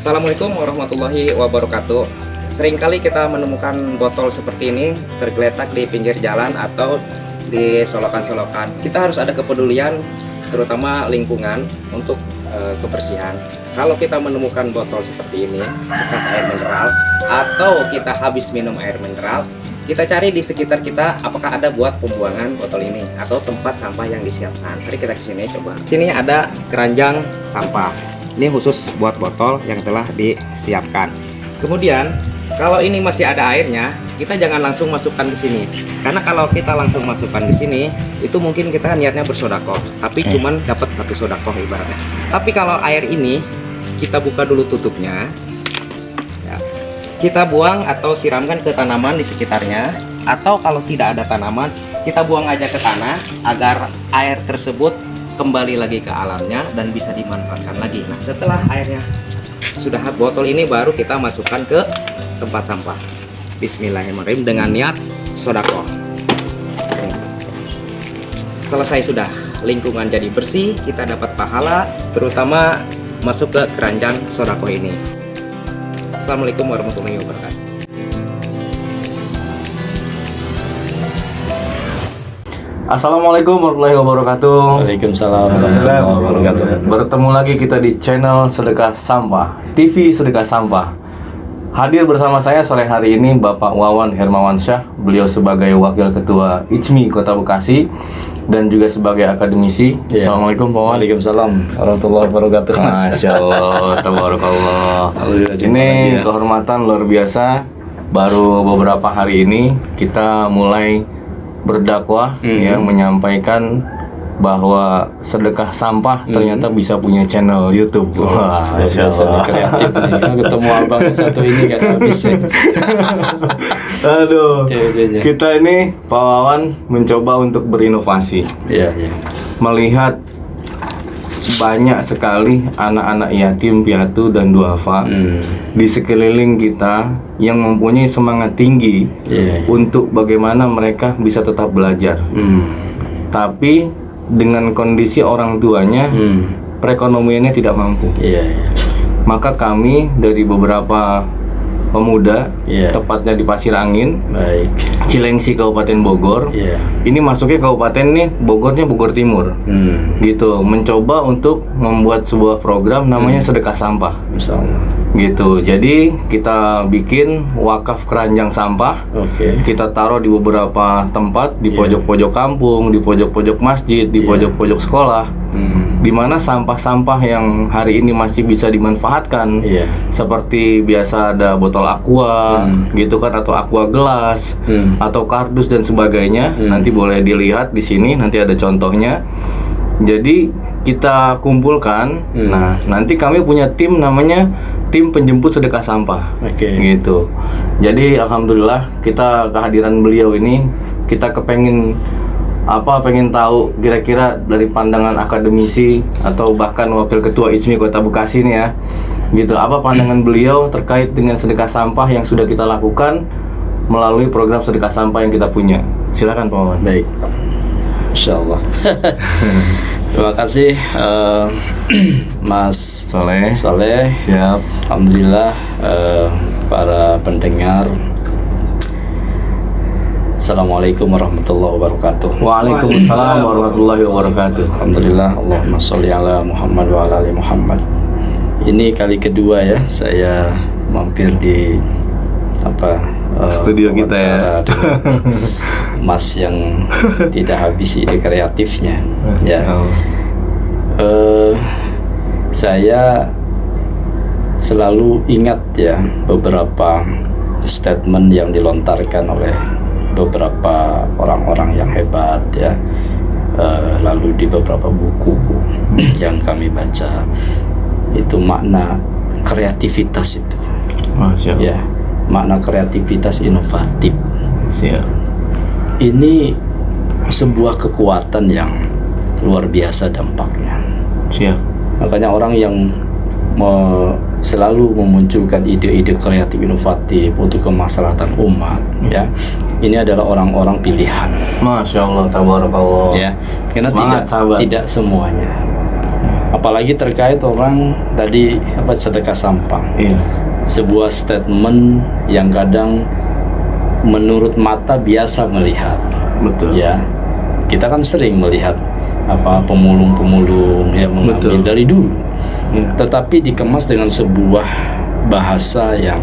Assalamualaikum warahmatullahi wabarakatuh. Seringkali kita menemukan botol seperti ini tergeletak di pinggir jalan atau di solokan-solokan. Kita harus ada kepedulian, terutama lingkungan, untuk kebersihan. Kalau kita menemukan botol seperti ini bekas air mineral atau kita habis minum air mineral, kita cari di sekitar kita apakah ada buat pembuangan botol ini atau tempat sampah yang disiapkan. Mari kita kesini coba. Sini ada keranjang sampah. Ini khusus buat botol yang telah disiapkan. Kemudian kalau ini masih ada airnya, kita jangan langsung masukkan ke sini. Karena kalau kita langsung masukkan ke sini, itu mungkin kita niatnya bersodakoh, tapi cuman dapat satu sodakoh ibaratnya. Tapi kalau air ini kita buka dulu tutupnya, ya, kita buang atau siramkan ke tanaman di sekitarnya, atau kalau tidak ada tanaman, kita buang aja ke tanah agar air tersebut kembali lagi ke alamnya dan bisa dimanfaatkan lagi. Nah, setelah airnya sudah habis, botol ini baru kita masukkan ke tempat sampah. Bismillahirrahmanirrahim dengan niat sodakoh. Selesai sudah, lingkungan jadi bersih, kita dapat pahala, terutama masuk ke keranjang sodakoh ini. Assalamualaikum warahmatullahi wabarakatuh. Assalamualaikum warahmatullahi wabarakatuh. Waalaikumsalam warahmatullahi wabarakatuh. Bertemu lagi kita di channel Sedekah Sampah, TV Sedekah Sampah. Hadir bersama saya sore hari ini Bapak Wawan Hermawansyah. Beliau sebagai Wakil Ketua ICMI Kota Bekasi dan juga sebagai akademisi. Ya. Assalamualaikum Pak Wawan. Waalaikumsalam warahmatullahi wabarakatuh. Masya Allah, tabarakallah. Ini kehormatan luar biasa. Baru beberapa hari ini kita mulai berdakwah, ya, menyampaikan bahwa sedekah sampah ternyata bisa punya channel YouTube. Wah, Masya Allah, kreatif nih. Ketemu abang satu ini kan habis ya. Aduh, Ya. kita ini Pak Wawan mencoba untuk berinovasi, Iya. melihat banyak sekali anak-anak yatim piatu dan duafa di sekeliling kita yang mempunyai semangat tinggi untuk bagaimana mereka bisa tetap belajar. Tapi dengan kondisi orang tuanya perekonomiannya tidak mampu. Maka kami dari beberapa pemuda, tepatnya di Pasir Angin, Baik. Cilengsi, Kabupaten Bogor. Ini masuknya kabupaten nih, Bogornya Bogor Timur. Gitu, mencoba untuk membuat sebuah program namanya Sedekah Sampah. Insyaallah. Gitu. Jadi kita bikin wakaf keranjang sampah. Oke. Kita taruh di beberapa tempat, di pojok-pojok kampung, di pojok-pojok masjid, di pojok-pojok sekolah. Di mana sampah-sampah yang hari ini masih bisa dimanfaatkan, seperti biasa ada botol aqua, gitu kan, atau aqua gelas, atau kardus dan sebagainya. Nanti boleh dilihat di sini, nanti ada contohnya. Jadi kita kumpulkan. Nah, nanti kami punya tim namanya tim penjemput sedekah sampah. Gitu. Jadi alhamdulillah kita kehadiran beliau ini, kita pengen tahu kira-kira dari pandangan akademisi atau bahkan wakil ketua ICMI Kota Bekasi nih ya, gitu, apa pandangan beliau terkait dengan sedekah sampah yang sudah kita lakukan melalui program sedekah sampah yang kita punya. Silakan Pak Wawan. Baik. Insyaallah. Terima kasih Mas Soleh. Siap. Alhamdulillah, para pendengar. Assalamualaikum warahmatullahi wabarakatuh. Waalaikumsalam warahmatullahi wabarakatuh. Alhamdulillah, Allahumma sholli ala Muhammad wa ala ali Muhammad. Ini kali kedua ya saya mampir di studio kita ya. Mas yang tidak habis ide kreatifnya. Ya. Saya selalu ingat ya beberapa statement yang dilontarkan oleh beberapa orang-orang yang hebat ya, lalu di beberapa buku yang kami baca, itu makna kreativitas itu. Masya Allah. Ya, makna kreativitas inovatif. Siap. Ini sebuah kekuatan yang luar biasa dampaknya. Siap. Makanya orang yang selalu memunculkan ide-ide kreatif inovatif untuk kemaslahatan umat, ya, ini adalah orang-orang pilihan. Masya Allah, tabarakallah. Ya, karena tidak semuanya. Apalagi terkait orang tadi sedekah sampah. Iya. Sebuah statement yang kadang menurut mata biasa melihat. Betul. Ya. Kita kan sering melihat pemulung-pemulung yang mengambil Betul. dari dulu. Iya. Tetapi dikemas dengan sebuah bahasa yang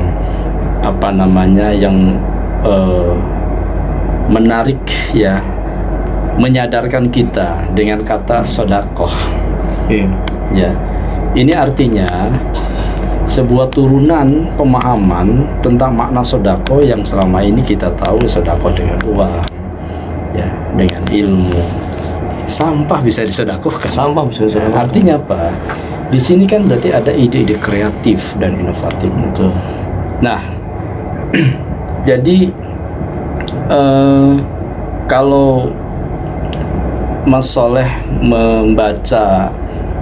yang menarik, ya, menyadarkan kita dengan kata sodakoh. Iya. Ya, ini artinya sebuah turunan pemahaman tentang makna sodakoh yang selama ini kita tahu sodakoh dengan uang, ya, dengan ilmu. Sampah bisa disodakohkan. Sampah bisa disodakohkan. Artinya apa? Di sini kan berarti ada ide-ide kreatif dan inovatif. Betul. Nah, jadi kalau Mas Soleh membaca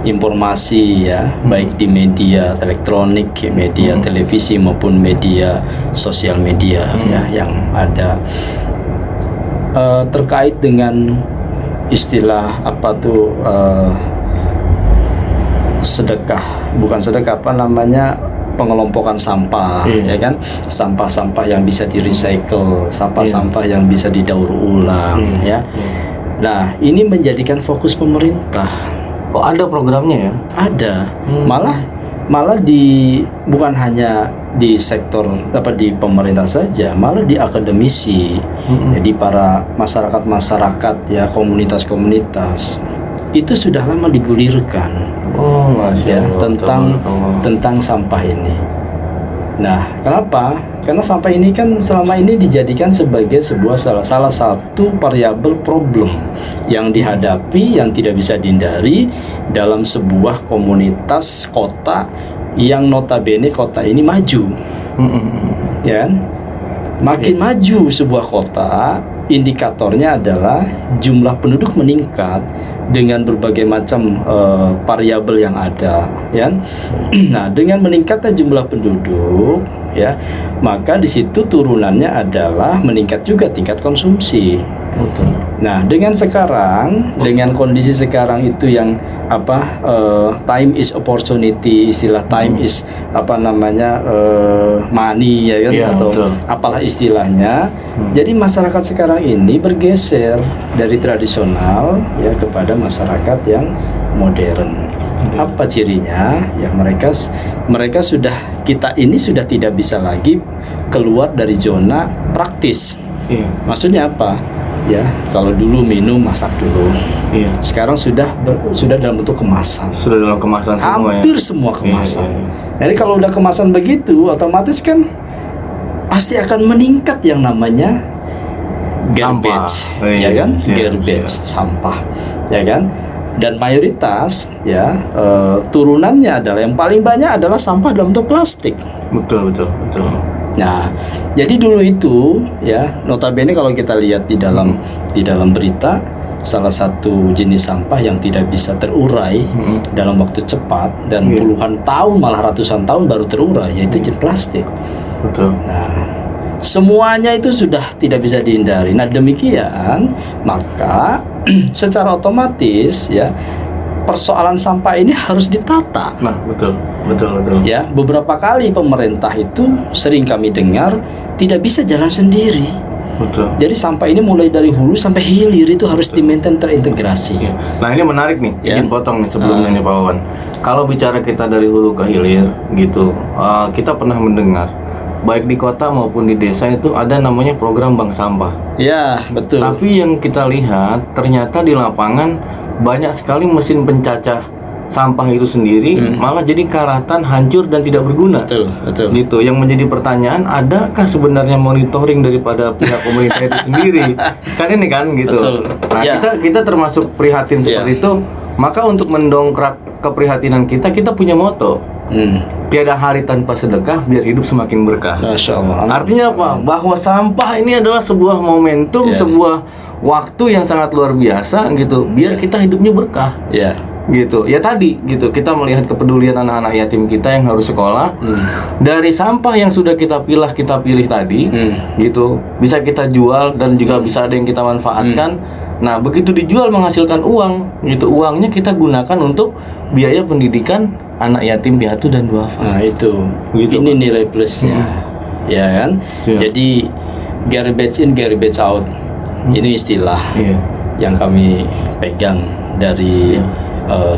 informasi, ya, baik di media elektronik, media televisi maupun media sosial media, ya, yang ada terkait dengan istilah sedekah, bukan sedekah, pengelompokan sampah, ya kan, sampah-sampah yang bisa di-recycle, sampah-sampah yang bisa didaur ulang, ya. Nah, ini menjadikan fokus pemerintah. Oh, ada programnya ya? Ada. Malah bukan hanya di sektor di pemerintah saja, malah di akademisi. Jadi para masyarakat ya, komunitas-komunitas itu sudah lama digulirkan. Oh, Masya Allah, tentang sampah ini. Nah, kenapa? Karena sampah ini kan selama ini dijadikan sebagai salah satu variabel problem yang dihadapi, yang tidak bisa dihindari dalam sebuah komunitas kota yang notabene kota ini maju. Ya kan? Makin maju sebuah kota, indikatornya adalah jumlah penduduk meningkat dengan berbagai macam variabel yang ada, ya. Nah, dengan meningkatnya jumlah penduduk, ya, maka di situ turunannya adalah meningkat juga tingkat konsumsi. Betul. Nah, dengan kondisi sekarang itu yang time is opportunity, istilah time is money, ya kan, atau betul. apalah istilahnya. Jadi masyarakat sekarang ini bergeser dari tradisional, ya, kepada masyarakat yang modern. Apa cirinya? Ya, mereka kita ini sudah tidak bisa lagi keluar dari zona praktis. Maksudnya apa? Ya, kalau dulu minum masak dulu. Sekarang sudah dalam bentuk kemasan. Sudah dalam kemasan semua, hampir semua kemasan. Jadi kalau udah kemasan begitu, otomatis kan pasti akan meningkat yang namanya garbage, ya kan? Garbage, sampah, ya kan? Dan mayoritas, ya, turunannya adalah yang paling banyak adalah sampah dalam bentuk plastik. Betul. Nah, jadi dulu itu, ya, notabene kalau kita lihat di dalam berita, salah satu jenis sampah yang tidak bisa terurai dalam waktu cepat dan puluhan tahun, malah ratusan tahun baru terurai, yaitu jenis plastik. Betul. Nah, semuanya itu sudah tidak bisa dihindari. Nah, demikian maka secara otomatis, ya, persoalan sampah ini harus ditata. Nah, betul. Ya, beberapa kali pemerintah itu sering kami dengar tidak bisa jalan sendiri. Betul. Jadi sampah ini mulai dari hulu sampai hilir itu harus di-maintain terintegrasi. Nah, ini menarik nih. Ya. Izin potong nih sebelumnya nih Pak Wawan. Kalau bicara kita dari hulu ke hilir gitu, kita pernah mendengar baik di kota maupun di desa itu ada namanya program bank sampah. Ya, betul. Tapi yang kita lihat ternyata di lapangan banyak sekali mesin pencacah sampah itu sendiri malah jadi karatan, hancur dan tidak berguna. Betul. Gitu. Yang menjadi pertanyaan, adakah sebenarnya monitoring daripada pihak pemerintah itu sendiri? Kan ini kan gitu. Betul. Nah, Ya. kita termasuk prihatin seperti itu. Maka untuk mendongkrak keprihatinan kita punya moto. Tiada hari tanpa sedekah, biar hidup semakin berkah. Masya Allah. Artinya apa? Bahwa sampah ini adalah sebuah momentum, sebuah waktu yang sangat luar biasa gitu. Biar kita hidupnya berkah. Ya. Gitu. Ya tadi gitu, kita melihat kepedulian anak-anak yatim kita yang harus sekolah. Dari sampah yang sudah kita pilih tadi, gitu. Bisa kita jual dan juga bisa ada yang kita manfaatkan. Nah, begitu dijual menghasilkan uang, gitu. Uangnya kita gunakan untuk biaya pendidikan anak yatim piatu dan duafa. Nah itu, Gitu, ini Pak. nilai plusnya, ya kan? Siap. Jadi garbage in, garbage out, ini istilah Iya. yang kami pegang dari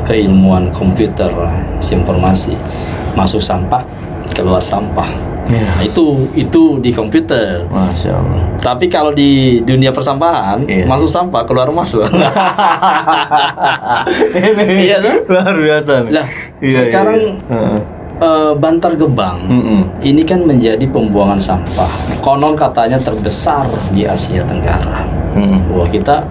keilmuan komputer informasi. Masuk sampah, keluar sampah. Iya. Nah, itu di komputer. Masya Allah. Tapi kalau di dunia persampahan, Iya. masuk sampah, keluar emas loh. Ini Iya tuh. luar biasa nih. Lah, Iya, sekarang iya. Bantar Gebang ini kan menjadi pembuangan sampah. Konon katanya terbesar di Asia Tenggara. Wah, kita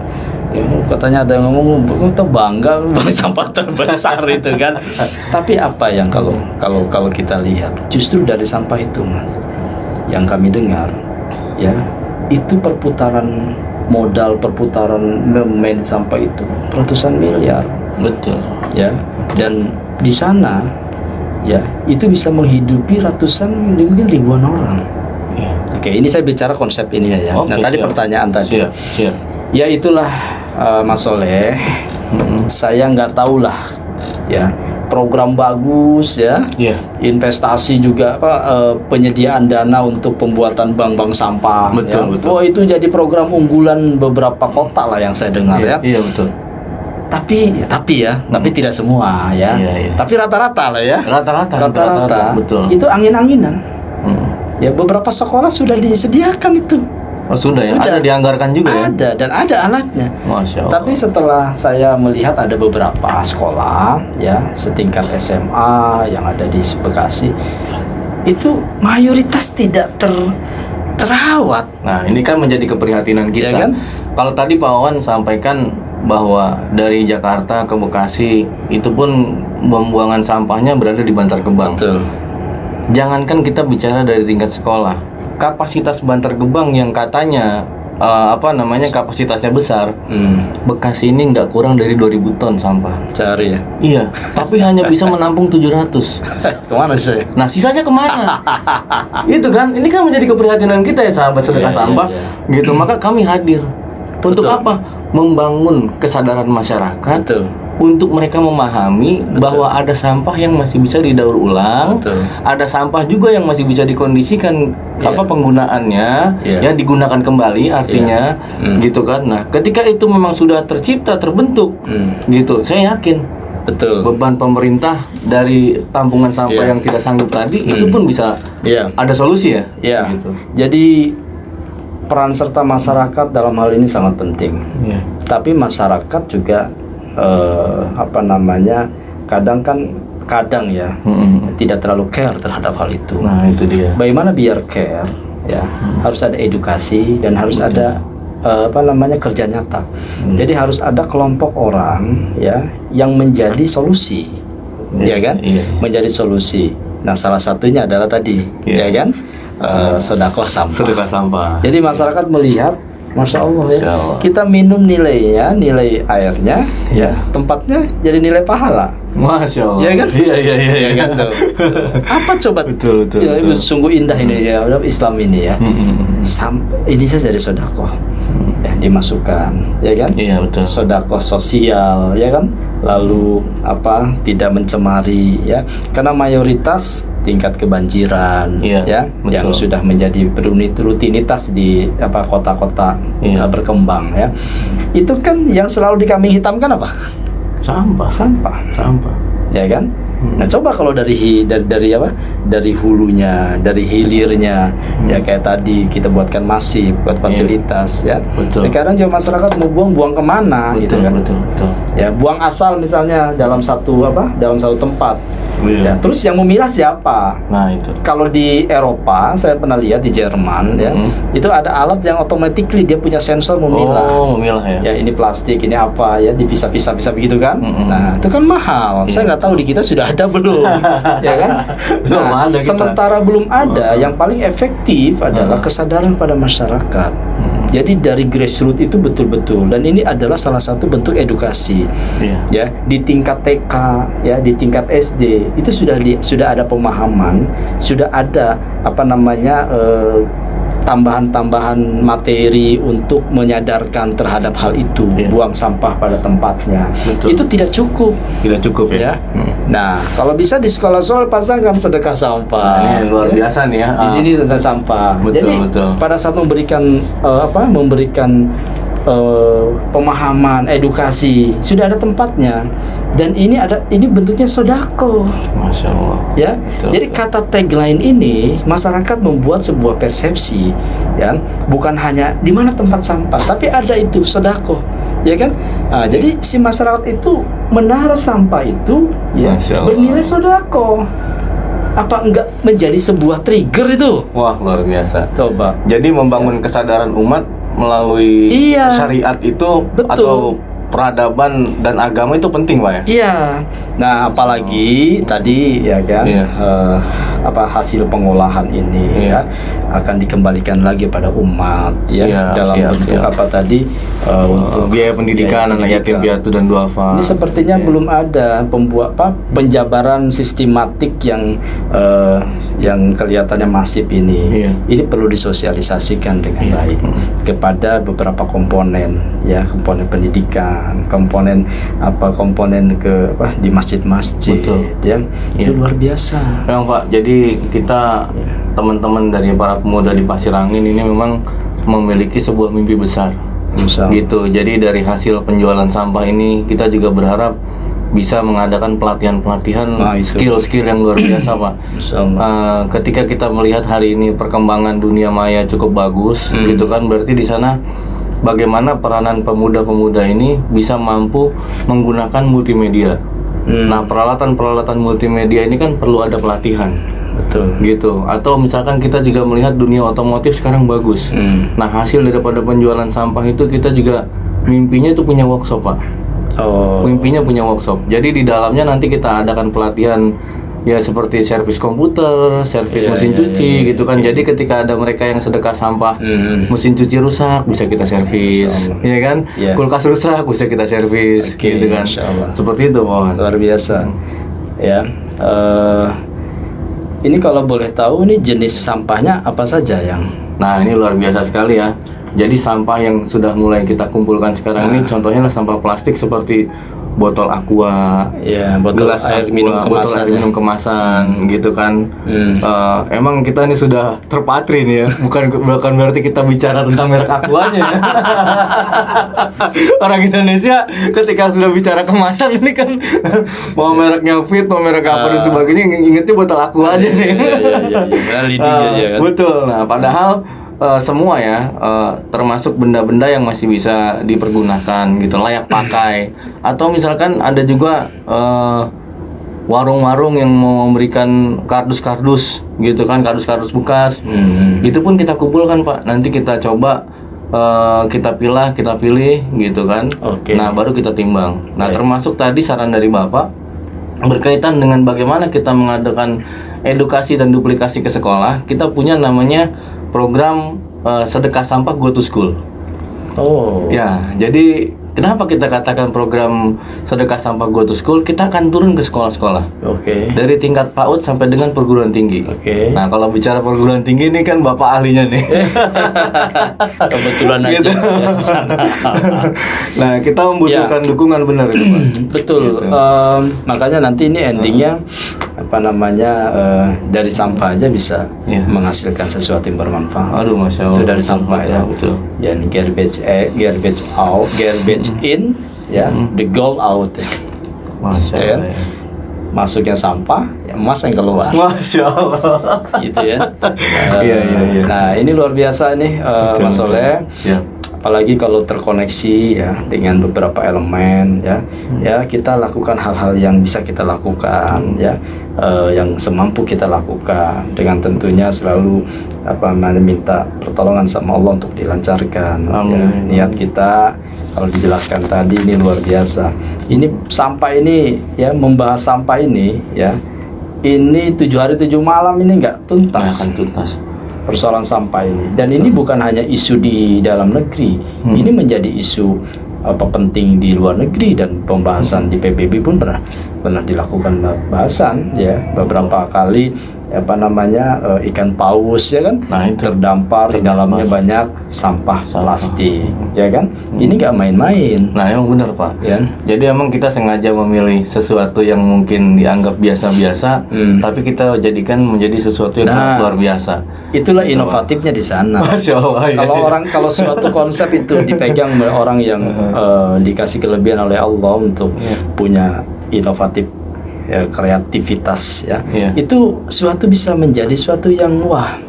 katanya ada yang ngomong kita bangga bang sampah terbesar itu kan. Tapi apa yang kalau kita lihat justru dari sampah itu, Mas, yang kami dengar ya, itu perputaran modal, perputaran memanage sampah itu ratusan miliar. Betul. Ya, dan di sana ya itu bisa menghidupi ratusan mungkin ribuan orang. Iya. Oke, ini saya bicara konsep ini ya. Oke, Nah, tadi siap. pertanyaan tadi. Siap. Ya itulah Mas Soleh. Saya nggak tahu lah ya, program bagus ya. Iya. Investasi juga penyediaan dana untuk pembuatan bank-bank sampah. Betul, ya. betul. Oh, itu jadi program unggulan beberapa kota lah yang saya dengar ya. Iya, betul. Tapi tidak semua ya. Iya. Tapi rata-rata lah ya. Rata-rata. Betul. Itu angin-anginan. Mm. Ya, beberapa sekolah sudah disediakan itu. Oh, sudah ya. Udah. Ada dianggarkan juga ya. Ada dan ada alatnya. Masya Allah. Tapi setelah saya melihat ada beberapa sekolah ya setingkat SMA yang ada di Bekasi, itu mayoritas tidak terawat. Nah, ini kan menjadi keprihatinan kita. Iya kan? Kalau tadi Pak Wawan sampaikan bahwa dari Jakarta ke Bekasi itu pun pembuangan sampahnya berada di Bantar Gebang. Betul. Jangankan kita bicara dari tingkat sekolah, kapasitas Bantar Gebang yang katanya kapasitasnya besar, Bekasi ini nggak kurang dari 2000 ton sampah. Cari ya. Iya, tapi hanya bisa menampung 700. Kemana sih? Nah, sisanya kemana? Itu kan, ini kan menjadi keprihatinan kita ya sahabat sedekah Iya, sampah. iya. Gitu, maka kami hadir. Untuk Betul. apa? Membangun kesadaran masyarakat. Betul. Untuk mereka memahami bahwa ada sampah yang masih bisa didaur ulang, Betul. ada sampah juga yang masih bisa dikondisikan Iya. penggunaannya, Iya. ya digunakan kembali artinya, gitu kan. Nah, ketika itu memang sudah tercipta, terbentuk, gitu, saya yakin Betul. beban pemerintah dari tampungan sampah Iya. yang tidak sanggup tadi itu pun bisa Iya. ada solusi ya. Ya. Gitu. Jadi peran serta masyarakat dalam hal ini sangat penting. Iya. Tapi masyarakat juga kadang ya tidak terlalu care terhadap hal itu. Nah, itu dia. Bagaimana biar care ya? Harus ada edukasi dan harus ada kerja nyata. Jadi harus ada kelompok orang ya yang menjadi solusi. Ya kan? Iya. Menjadi solusi. Nah, salah satunya adalah tadi, Iya. ya kan? Sedekah sampah. Sedekah sampah. Jadi masyarakat melihat, Masya Allah ya, Masya Allah. kita minum nilainya, nilai airnya, ya tempatnya jadi nilai pahala. Masya Allah. Iya kan? Iya. Ya kan tuh. Apa coba? Betul. Ya, sungguh indah ini ya Islam ini ya. Sampai ini saja jadi sedekah. Ya, dimasukkan, ya kan? Iya, betul. Sedekah sosial, ya kan? Lalu tidak mencemari ya. Karena mayoritas tingkat kebanjiran Iya, ya betul. yang sudah menjadi rutinitas di kota-kota Iya. berkembang ya. Itu kan yang selalu dikambing hitamkan apa? Sampah. Sampah. Ya kan? Nah, coba kalau dari hulunya, dari hilirnya, ya kayak tadi kita buatkan masif, buat fasilitas, ya. Betul. Sekarang juga masyarakat mau buang kemana, gitu kan? Betul. Ya, buang asal misalnya dalam satu tempat. Iya. Ya, terus yang memilah siapa? Nah, itu. Kalau di Eropa, saya pernah lihat di Jerman, ya, itu ada alat yang automatically dia punya sensor memilah. Oh, memilah ya. Ya, ini plastik, ini apa ya, dipisah-pisah begitu kan? Nah, itu kan mahal. Saya nggak tahu di kita sudah ada belum, ya kan? Belum ada kita. Sementara belum ada, yang paling efektif adalah kesadaran pada masyarakat. Jadi dari grassroots itu betul-betul, dan ini adalah salah satu bentuk edukasi. Iya. Ya, di tingkat TK, ya, di tingkat SD itu sudah ada pemahaman, sudah ada tambahan-tambahan materi untuk menyadarkan terhadap hal itu, buang sampah pada tempatnya. Betul. Itu tidak cukup. Tidak cukup ya. Nah, kalau bisa di sekolah-sekolah pasangkan sedekah sampah. Ini luar biasa nih ya. Di sini sedekah sampah. Betul, Jadi betul. pada saat memberikan pemahaman, edukasi, sudah ada tempatnya. Dan ini bentuknya sodako. Masya Allah. Ya, Betul, jadi kata tagline ini masyarakat membuat sebuah persepsi, ya, bukan hanya di mana tempat sampah, tapi ada itu sodako, ya kan? Nah, jadi si masyarakat itu menaruh sampah itu, ya, Masya Allah. bernilai sodako. Apa enggak menjadi sebuah trigger itu? Wah, luar biasa. Coba. Jadi membangun kesadaran umat melalui Iya. syariat itu Betul. atau peradaban dan agama itu penting, Pak ya? Iya. Nah, apalagi tadi ya kan, Iya. hasil pengolahan ini Iya. ya akan dikembalikan lagi pada umat ya Siap, dalam siap, bentuk siap. apa tadi untuk Biaya pendidikan anak yatim piatu dan duafa. Ini sepertinya belum ada penjabaran sistematik yang kelihatannya masif ini. Iya. Ini perlu disosialisasikan dengan baik kepada beberapa komponen, ya, komponen pendidikan, komponen di masjid-masjid, Betul. ya. Itu Iya. luar biasa. Memang Pak, jadi kita teman-teman dari para pemuda di Pasir Angin ini memang memiliki sebuah mimpi besar. Insya Allah. Gitu. Jadi dari hasil penjualan sampah ini kita juga berharap bisa mengadakan pelatihan-pelatihan Nah, itu. skill-skill yang luar biasa, Pak. Insya Allah. Ketika kita melihat hari ini perkembangan dunia maya cukup bagus, gitu kan, berarti di sana bagaimana peranan pemuda-pemuda ini bisa mampu menggunakan multimedia. Nah, peralatan-peralatan multimedia ini kan perlu ada pelatihan. Betul. Gitu. Atau misalkan kita juga melihat dunia otomotif sekarang bagus. Nah, hasil daripada penjualan sampah itu kita juga mimpinya itu punya workshop, Pak. Oh. Mimpinya punya workshop. Jadi di dalamnya nanti kita adakan pelatihan ya seperti servis komputer, servis mesin cuci gitu kan. Jadi ketika ada mereka yang sedekah sampah, mesin cuci rusak bisa kita servis, ya kan? Iya. Kulkas rusak bisa kita servis, Oke, gitu kan. Insya Allah. Seperti itu, Pak. Luar biasa. Ya. Ini kalau boleh tahu ini jenis sampahnya apa saja yang Nah, ini luar biasa sekali ya. Jadi sampah yang sudah mulai kita kumpulkan sekarang ini contohnya lah sampah plastik seperti botol aqua, ya, botol gelas air aqua, minum botol kemasan. air minum kemasan gitu kan. Emang kita ini sudah terpatri nih ya, bukan berarti kita bicara tentang merek aquanya ya. Orang Indonesia ketika sudah bicara kemasan ini kan mau mereknya Fit, mau merek apa dan sebagainya ingetnya botol aqua aja nih. Iya. Betul. Nah, padahal semua ya, termasuk benda-benda yang masih bisa dipergunakan gitu, layak pakai. Atau misalkan ada juga warung-warung yang mau memberikan kardus-kardus gitu kan, kardus-kardus bekas. Itu pun kita kumpulkan, Pak. Nanti kita coba kita pilih gitu kan. Oke. Nah, baru kita timbang. Nah, termasuk tadi saran dari Bapak berkaitan dengan bagaimana kita mengadakan edukasi dan duplikasi ke sekolah. Kita punya namanya program sedekah sampah Go to School. Oh. Ya, jadi kenapa kita katakan program sedekah sampah Go to School? Kita akan turun ke sekolah-sekolah. Oke. Dari tingkat PAUD sampai dengan perguruan tinggi. Oke. Nah, kalau bicara perguruan tinggi ini kan Bapak ahlinya nih. Kebetulan aja Gitu. saya di sana. Nah, kita membutuhkan dukungan benar itu, Pak. Betul. Gitu. Makanya nanti ini endingnya dari sampah aja bisa Iya. menghasilkan sesuatu yang bermanfaat. Aduh, Masya Allah. Itu dari sampah ya. Betul. Ya, ini garbage out, garbage in, ya, the gold out. Masya Ya kan? Allah. Masuknya sampah, ya emas yang keluar. Masya Allah. Gitu ya. Iya. Nah, ini luar biasa nih, Mas Soleh. Siap. Apalagi kalau terkoneksi ya dengan beberapa elemen ya kita lakukan hal-hal yang bisa kita lakukan ya, yang semampu kita lakukan, dengan tentunya selalu minta pertolongan sama Allah untuk dilancarkan. Ya, Amin. niat kita kalau dijelaskan tadi ini luar biasa. Ini sampah ini ya, membahas sampah ini ya, ini 7 hari 7 malam ini nggak tuntas. Akan tuntas. Persoalan sampah ini, dan ini bukan hanya isu di dalam negeri, ini menjadi isu penting di luar negeri, dan pembahasan di PBB pun pernah dilakukan bahasan ya beberapa kali ikan paus ya kan, Nah, itu. terdampar di dalamnya banyak sampah plastik ya kan. Ini nggak main-main Nah, emang benar Pak. ya. Jadi emang kita sengaja memilih sesuatu yang mungkin dianggap biasa-biasa, tapi kita jadikan menjadi sesuatu yang sangat luar biasa. Itulah inovatifnya di sana. Masya Allah. Ya. Kalau suatu konsep itu dipegang oleh orang yang dikasih kelebihan oleh Allah untuk punya inovatif kreativitas ya, itu suatu bisa menjadi suatu yang wah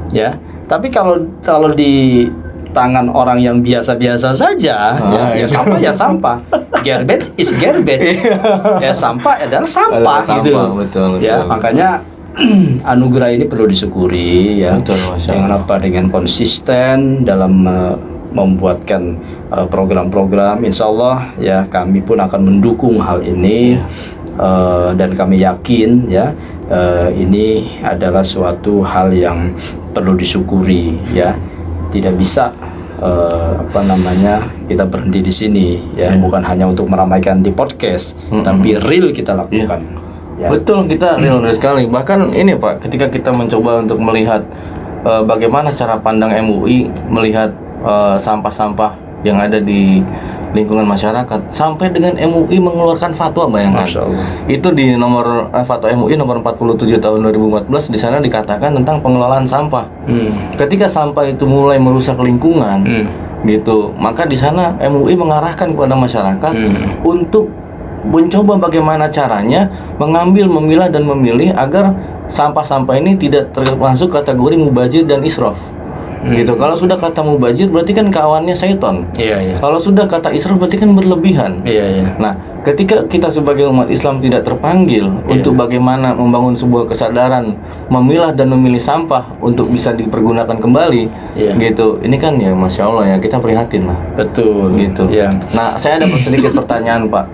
ya. Tapi kalau di tangan orang yang biasa-biasa saja ya sampah ya sampah, garbage is garbage ya, sampah adalah sampah gitu. Betul. Ya makanya anugerah ini perlu disyukuri ya. Jangan lupa dengan konsisten dalam membuatkan program-program. Insya Allah ya kami pun akan mendukung hal ini. Dan kami yakin ya ini adalah suatu hal yang perlu disyukuri ya. Tidak bisa kita berhenti di sini ya. Bukan hanya untuk meramaikan di podcast, tapi real kita lakukan. Ya. Betul, kita real sekali. Bahkan ini Pak, ketika kita mencoba untuk melihat bagaimana cara pandang MUI melihat sampah-sampah yang ada di lingkungan masyarakat, sampai dengan MUI mengeluarkan fatwa, bayangkan. Masya Allah. Itu di nomor fatwa MUI nomor 47 tahun 2014, di sana dikatakan tentang pengelolaan sampah. Ketika sampah itu mulai merusak lingkungan, gitu, maka di sana MUI mengarahkan kepada masyarakat untuk mencoba bagaimana caranya mengambil, memilah dan memilih agar sampah-sampah ini tidak termasuk kategori mubazir dan israf. Gitu. Kalau sudah kata mubazir berarti kan kawannya syaitan. Iya. Kalau sudah kata israf berarti kan berlebihan. Iya. Nah, ketika kita sebagai umat Islam tidak terpanggil untuk bagaimana membangun sebuah kesadaran memilah dan memilih sampah untuk bisa dipergunakan kembali, gitu. Ini kan ya Masya Allah ya, kita prihatin lah. Betul. Gitu. Nah, saya ada sedikit pertanyaan Pak.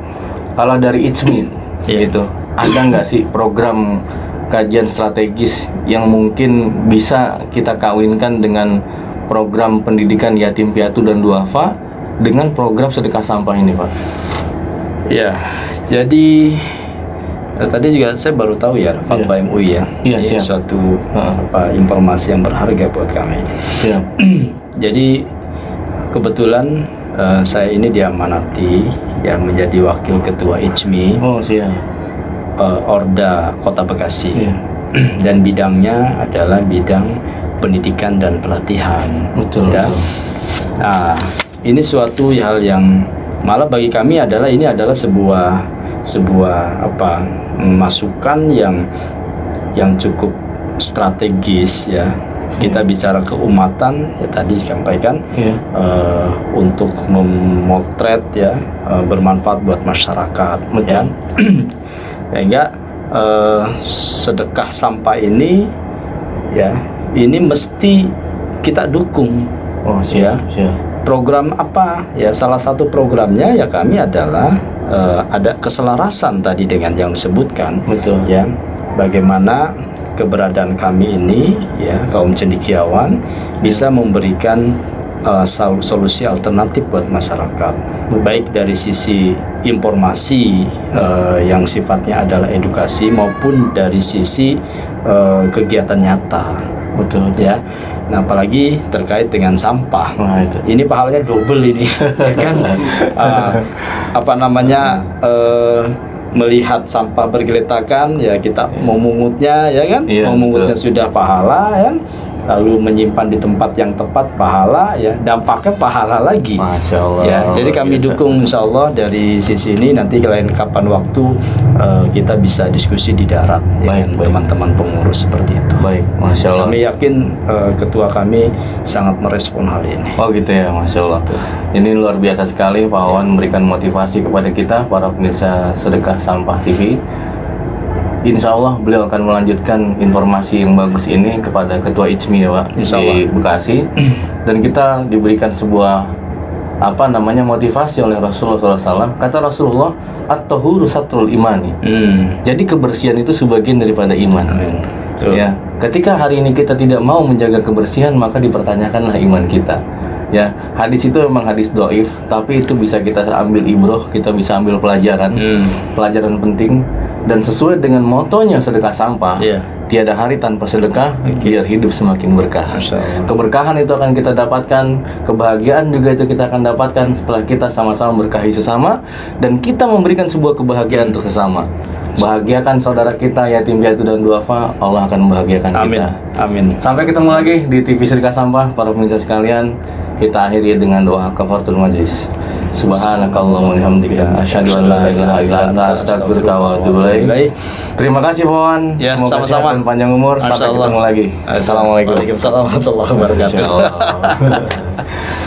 Kalau dari ICMI, gitu, ada nggak sih program kajian strategis yang mungkin bisa kita kawinkan dengan program pendidikan yatim piatu dan duafa dengan program sedekah sampah ini Pak? Ya, jadi tadi juga saya baru tahu ya fatwa MUI ya. Ini suatu informasi yang berharga buat kami. Jadi kebetulan saya ini diamanati yang menjadi wakil ketua ICMI. Orda Kota Bekasi. Dan bidangnya adalah bidang pendidikan dan pelatihan. Betul. Nah, ini suatu hal yang malah bagi kami adalah sebuah masukan yang cukup strategis ya. Kita bicara keumatan ya, tadi disampaikan untuk memotret ya, bermanfaat buat masyarakat. Ya. Sehingga sedekah sampah ini ya, ini mesti kita dukung. Program apa ya, salah satu programnya ya kami adalah ada keselarasan tadi dengan yang disebutkan. Ya, bagaimana keberadaan kami ini ya, kaum cendekiawan bisa memberikan solusi alternatif buat masyarakat, baik dari sisi informasi yang sifatnya adalah edukasi maupun dari sisi kegiatan nyata. Betul. Ya. Nah, apalagi terkait dengan sampah. Ini pahalanya double ini, ya kan? Melihat sampah bergeletakan ya, kita memungutnya ya kan, memungutnya sudah pahala ya, lalu menyimpan di tempat yang tepat pahala ya, dampaknya pahala lagi. Masya Allah. Ya, jadi kami dukung Insya Allah dari sisi ini. Nanti lain kapan waktu kita bisa diskusi di darat dengan teman-teman pengurus seperti itu. Baik, Masya Allah. Kami yakin ketua kami sangat merespon hal ini. Oh gitu ya, Masya Allah. Ini luar biasa sekali Pak Wawan memberikan motivasi kepada kita para pemirsa Sedekah Sampah TV. Insya Allah beliau akan melanjutkan informasi yang bagus ini kepada Ketua ICMI ya Pak di Bekasi. Dan kita diberikan sebuah motivasi oleh Rasulullah SAW. Kata Rasulullah, at-tahuru satrul imani. Jadi kebersihan itu sebagian daripada iman. Ya, ketika hari ini kita tidak mau menjaga kebersihan, maka dipertanyakanlah iman kita. Ya, hadis itu memang hadis dhaif, tapi itu bisa kita ambil ibroh, kita bisa ambil pelajaran, pelajaran penting. Dan sesuai dengan motonya sedekah sampah, tiada hari tanpa sedekah, biar hidup semakin berkah. Masya Allah. Keberkahan itu akan kita dapatkan, kebahagiaan juga itu kita akan dapatkan setelah kita sama-sama berkahi sesama dan kita memberikan sebuah kebahagiaan untuk sesama. Bahagiakan saudara kita yatim piatu dan duafa, Allah akan membahagiakan Amin. kita. Amin. Sampai ketemu lagi di TV Sedekah Sampah, para pemirsa sekalian. Kita akhiri dengan doa kafaratul majlis. Subhanakallahumma wa bihamdika asyhadu an la ilaha illa anta astaghfiruka wa atubu ilaik. Terima kasih Pohon. Ya, Semoga sama-sama. sehat dan panjang umur. Masya Sampai Allah. ketemu lagi. Assalamualaikum. Waalaikumsalam warahmatullahi wabarakatuh. Masya Allah.